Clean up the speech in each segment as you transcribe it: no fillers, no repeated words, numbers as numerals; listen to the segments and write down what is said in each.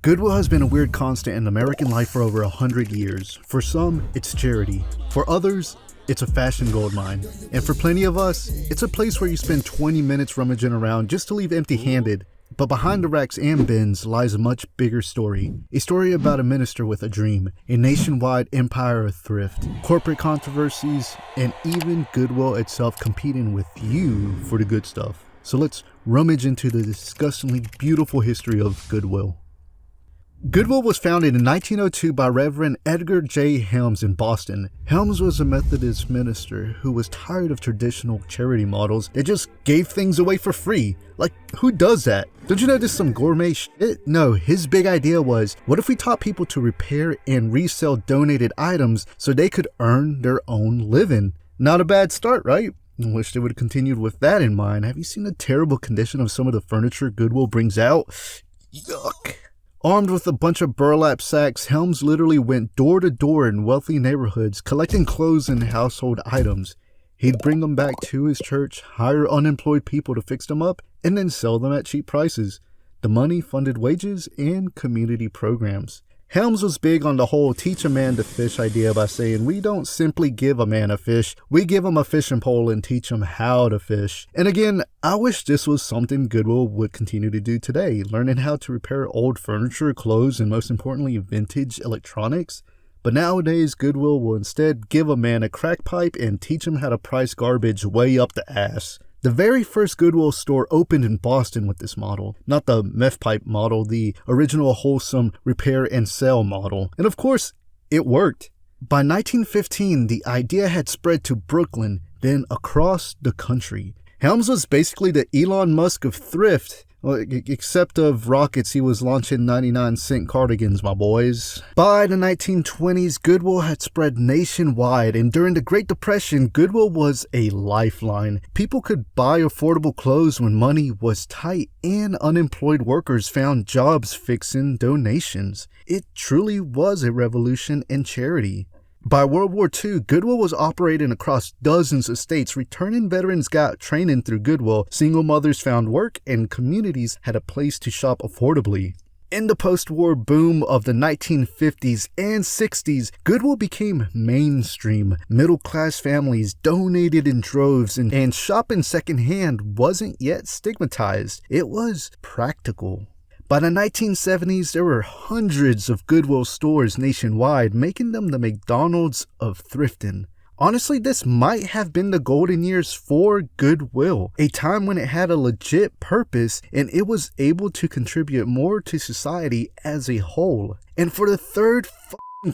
Goodwill has been a weird constant in American life for over 100 years. For some, it's charity. For others, it's a fashion goldmine. And for plenty of us, it's a place where you spend 20 minutes rummaging around just to leave empty-handed. But behind the racks and bins lies a much bigger story. A story about a minister with a dream, a nationwide empire of thrift, corporate controversies, and even Goodwill itself competing with you for the good stuff. So let's rummage into the disgustingly beautiful history of Goodwill. Goodwill was founded in 1902 by Reverend Edgar J. Helms in Boston. Helms was a Methodist minister who was tired of traditional charity models that just gave things away for free. Like, who does that? Don't you know this is some gourmet shit? No, his big idea was, what if we taught people to repair and resell donated items so they could earn their own living? Not a bad start, right? I wish they would have continued with that in mind. Have you seen the terrible condition of some of the furniture Goodwill brings out? Yuck. Armed with a bunch of burlap sacks, Helms literally went door to door in wealthy neighborhoods collecting clothes and household items. He'd bring them back to his church, hire unemployed people to fix them up, and then sell them at cheap prices. The money funded wages and community programs. Helms was big on the whole teach a man to fish idea by saying, we don't simply give a man a fish, we give him a fishing pole and teach him how to fish. And again, I wish this was something Goodwill would continue to do today, learning how to repair old furniture, clothes, and most importantly, vintage electronics. But nowadays, Goodwill will instead give a man a crack pipe and teach him how to price garbage way up the ass. The very first Goodwill store opened in Boston with this model, not the meth pipe model, the original wholesome repair and sell model. And of course, it worked. By 1915, the idea had spread to Brooklyn, then across the country. Helms was basically the Elon Musk of thrift. Well, except of rockets, he was launching 99-cent cardigans, my boys. By the 1920s, Goodwill had spread nationwide, and during the Great Depression, Goodwill was a lifeline. People could buy affordable clothes when money was tight, and unemployed workers found jobs fixing donations. It truly was a revolution in charity. By World War II, Goodwill was operating across dozens of states. Returning veterans got training through Goodwill, single mothers found work, and communities had a place to shop affordably. In the post-war boom of the 1950s and 60s, Goodwill became mainstream. Middle-class families donated in droves, and shopping secondhand wasn't yet stigmatized. It was practical. By the 1970s, there were hundreds of Goodwill stores nationwide, making them the McDonald's of thrifting. Honestly, this might have been the golden years for Goodwill, a time when it had a legit purpose and it was able to contribute more to society as a whole. And for the third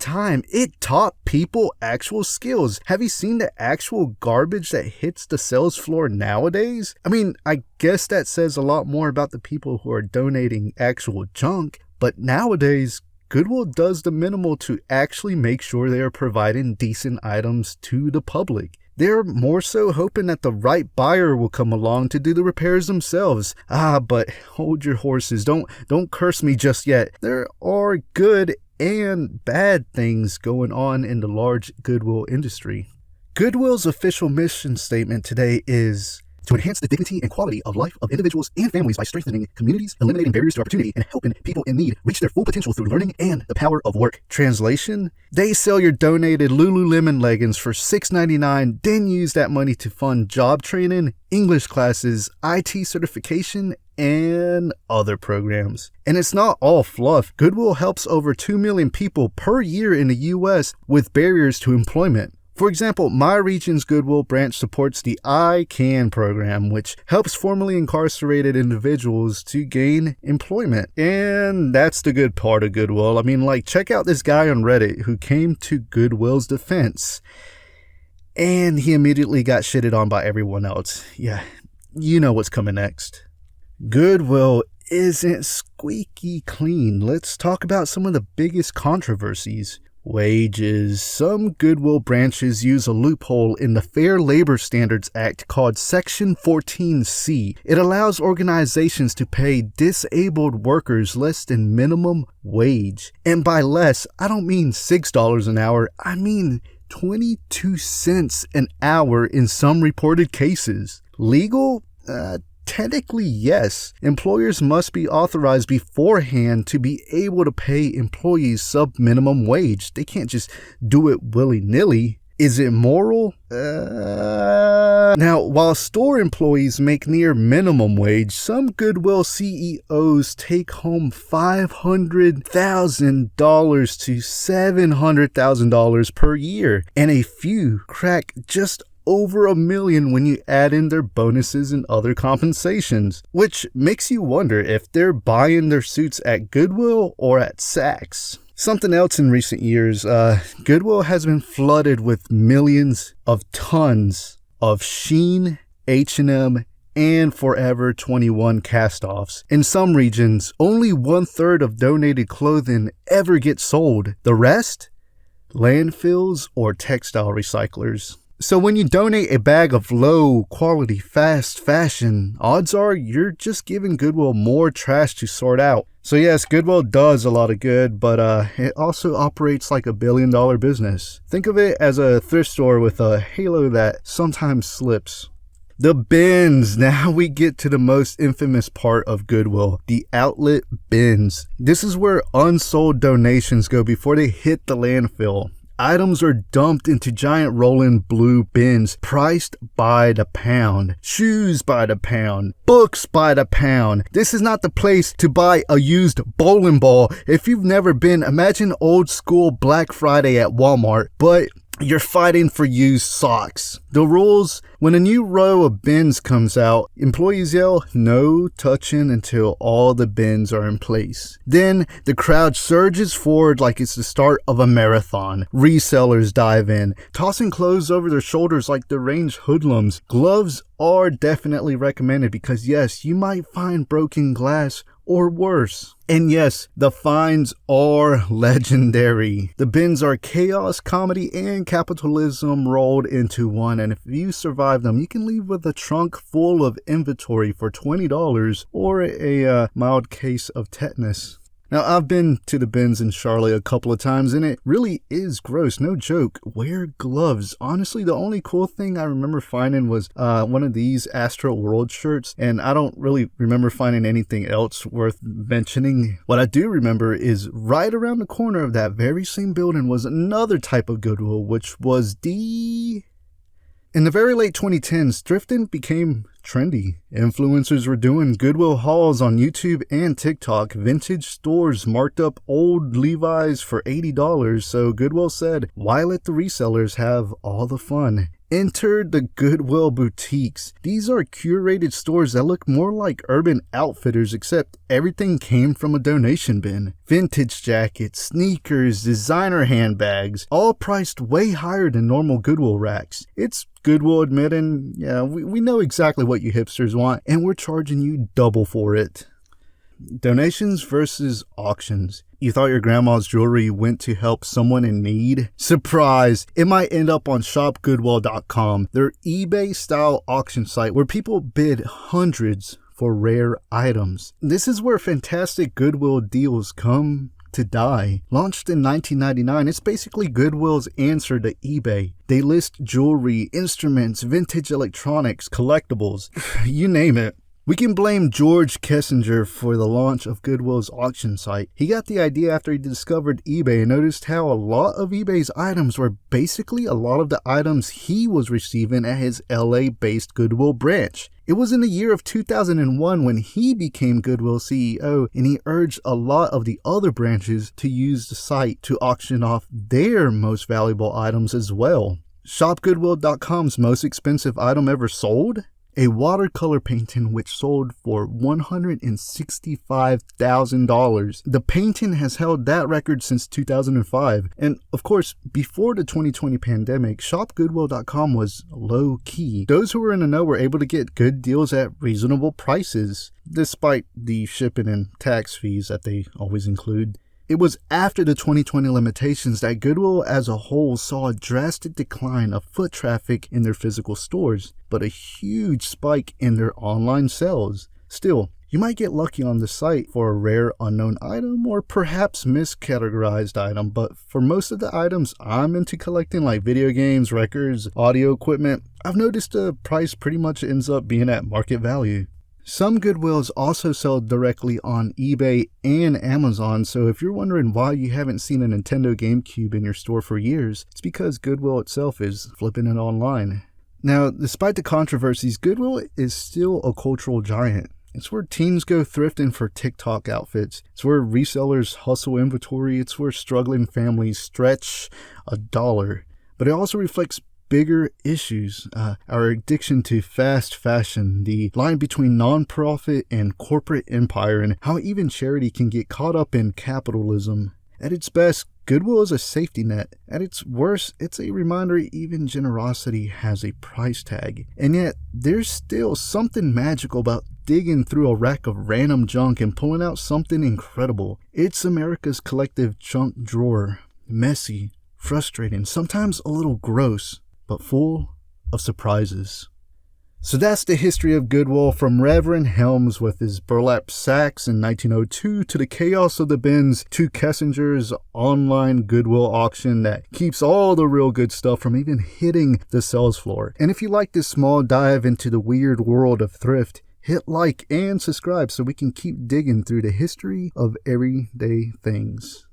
time, it taught people actual skills. Have you seen the actual garbage that hits the sales floor nowadays? I mean, I guess that says a lot more about the people who are donating actual junk, but nowadays, Goodwill does the minimal to actually make sure they are providing decent items to the public. They're more so hoping that the right buyer will come along to do the repairs themselves. But hold your horses. Don't curse me just yet. There are good and bad things going on in the large Goodwill industry. Goodwill's official mission statement today is to enhance the dignity and quality of life of individuals and families by strengthening communities, eliminating barriers to opportunity, and helping people in need reach their full potential through learning and the power of work. Translation: they sell your donated Lululemon leggings for $6.99, then use that money to fund job training, English classes, IT certification, and other programs. And it's not all fluff. Goodwill helps over 2 million people per year in the US with barriers to employment. For example, my region's Goodwill branch supports the I CAN program, which helps formerly incarcerated individuals to gain employment. And that's the good part of Goodwill. I mean, check out this guy on Reddit who came to Goodwill's defense. And he immediately got shitted on by everyone else. Yeah, you know what's coming next. Goodwill isn't squeaky clean. Let's talk about some of the biggest controversies. Wages. Some Goodwill branches use a loophole in the Fair Labor Standards Act called Section 14C. It allows organizations to pay disabled workers less than minimum wage. And by less, I don't mean $6 an hour, I mean 22 cents an hour in some reported cases. Legal? Technically, yes. Employers must be authorized beforehand to be able to pay employees sub-minimum wage. They can't just do it willy-nilly. Is it moral? Now, while store employees make near minimum wage, some Goodwill CEOs take home $500,000 to $700,000 per year, and a few crack just over $1 million when you add in their bonuses and other compensations, which makes you wonder if they're buying their suits at Goodwill or at Saks. Something else in recent years, Goodwill has been flooded with millions of tons of Shein, H&M, and Forever 21 cast-offs. In some regions, only 1/3 of donated clothing ever gets sold. The rest? Landfills or textile recyclers. So when you donate a bag of low-quality fast fashion, odds are you're just giving Goodwill more trash to sort out. So yes, Goodwill does a lot of good, but it also operates like $1 billion business. Think of it as a thrift store with a halo that sometimes slips. The bins. Now we get to the most infamous part of Goodwill, the outlet bins. This is where unsold donations go before they hit the landfill. Items are dumped into giant rolling blue bins priced by the pound. Shoes by the pound. Books by the pound. This is not the place to buy a used bowling ball. If you've never been, imagine old school Black Friday at Walmart, but you're fighting for used socks. The rules: when a new row of bins comes out, employees yell, "No touching until all the bins are in place." Then the crowd surges forward like it's the start of a marathon. Resellers dive in, tossing clothes over their shoulders like deranged hoodlums. Gloves are definitely recommended because yes, you might find broken glass or worse. And yes, the finds are legendary. The bins are chaos, comedy, and capitalism rolled into one, and if you survive them, you can leave with a trunk full of inventory for $20 or a mild case of tetanus. Now, I've been to the bins in Charlotte a couple of times, and it really is gross, no joke. Wear gloves. Honestly, the only cool thing I remember finding was one of these Astro World shirts, and I don't really remember finding anything else worth mentioning. What I do remember is right around the corner of that very same building was another type of Goodwill, which was In the very late 2010s, thrifting became trendy. Influencers were doing Goodwill hauls on YouTube and TikTok. Vintage stores marked up old Levi's for $80, so Goodwill said, why let the resellers have all the fun? Enter the Goodwill boutiques. These are curated stores that look more like Urban Outfitters, except everything came from a donation bin. Vintage jackets, sneakers, designer handbags, all priced way higher than normal Goodwill racks. It's Goodwill admitting, yeah, we know exactly what you hipsters want, and we're charging you double for it. Donations versus auctions. You thought your grandma's jewelry went to help someone in need? Surprise! It might end up on shopgoodwill.com, their eBay-style auction site where people bid hundreds for rare items. This is where fantastic Goodwill deals come to die. Launched in 1999, it's basically Goodwill's answer to eBay. They list jewelry, instruments, vintage electronics, collectibles, you name it. We can blame George Kessinger for the launch of Goodwill's auction site. He got the idea after he discovered eBay and noticed how a lot of eBay's items were basically a lot of the items he was receiving at his LA-based Goodwill branch. It was in the year of 2001 when he became Goodwill CEO, and he urged a lot of the other branches to use the site to auction off their most valuable items as well. ShopGoodwill.com's most expensive item ever sold? A watercolor painting which sold for $165,000. The painting has held that record since 2005. And of course, before the 2020 pandemic, ShopGoodwill.com was low-key. Those who were in the know were able to get good deals at reasonable prices, despite the shipping and tax fees that they always include. It was after the 2020 limitations that Goodwill as a whole saw a drastic decline of foot traffic in their physical stores, but a huge spike in their online sales. Still, you might get lucky on the site for a rare unknown item or perhaps miscategorized item, but for most of the items I'm into collecting, like video games, records, audio equipment, I've noticed the price pretty much ends up being at market value. Some Goodwills also sell directly on eBay and Amazon, so if you're wondering why you haven't seen a Nintendo GameCube in your store for years, it's because Goodwill itself is flipping it online. Now, despite the controversies, Goodwill is still a cultural giant. It's where teens go thrifting for TikTok outfits. It's where resellers hustle inventory. It's where struggling families stretch $1. But it also reflects bigger issues, our addiction to fast fashion, the line between nonprofit and corporate empire, and how even charity can get caught up in capitalism. At its best, Goodwill is a safety net. At its worst, it's a reminder even generosity has a price tag. And yet, there's still something magical about digging through a rack of random junk and pulling out something incredible. It's America's collective junk drawer. Messy, frustrating, sometimes a little gross, but full of surprises. So that's the history of Goodwill, from Reverend Helms with his burlap sacks in 1902 to the chaos of the bins to Kessinger's online Goodwill auction that keeps all the real good stuff from even hitting the sales floor. And if you like this small dive into the weird world of thrift, hit like and subscribe so we can keep digging through the history of everyday things.